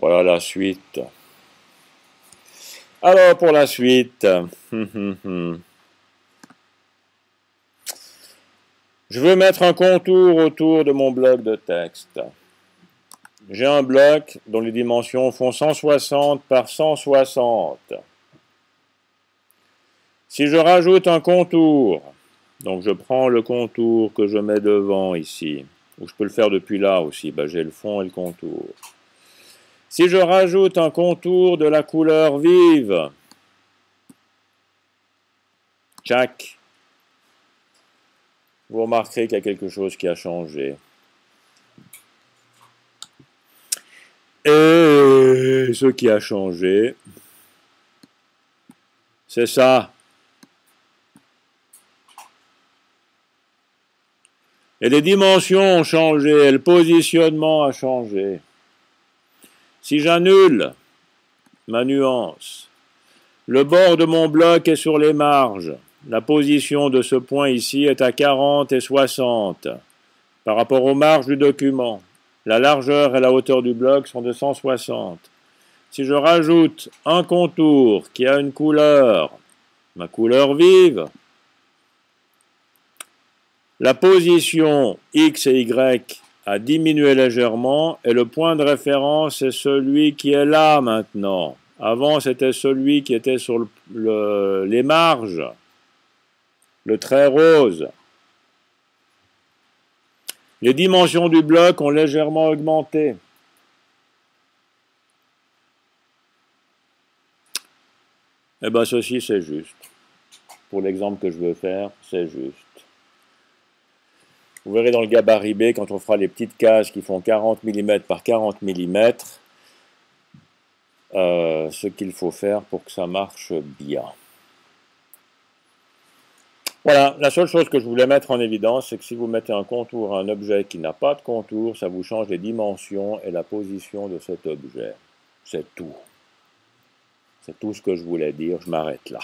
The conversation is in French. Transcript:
Voilà la suite. Alors, pour la suite, je veux mettre un contour autour de mon bloc de texte. J'ai un bloc dont les dimensions font 160 par 160. Si je rajoute un contour, donc je prends le contour que je mets devant ici, ou je peux le faire depuis là aussi, j'ai le fond et le contour. Si je rajoute un contour de la couleur vive, tchac, vous remarquerez qu'il y a quelque chose qui a changé. Et ce qui a changé, c'est ça. Et les dimensions ont changé, et le positionnement a changé. Si j'annule ma nuance, le bord de mon bloc est sur les marges. La position de ce point ici est à 40 et 60 par rapport aux marges du document. La largeur et la hauteur du bloc sont de 160. Si je rajoute un contour qui a une couleur, ma couleur vive, la position X et Y a diminué légèrement et le point de référence est celui qui est là maintenant. Avant, c'était celui qui était sur les marges, le trait rose. Les dimensions du bloc ont légèrement augmenté. Eh bien, ceci, c'est juste. Pour l'exemple que je veux faire, c'est juste. Vous verrez dans le gabarit B, quand on fera les petites cases qui font 40 mm par 40 mm, ce qu'il faut faire pour que ça marche bien. Voilà, la seule chose que je voulais mettre en évidence, c'est que si vous mettez un contour à un objet qui n'a pas de contour, ça vous change les dimensions et la position de cet objet. C'est tout. C'est tout ce que je voulais dire, je m'arrête là.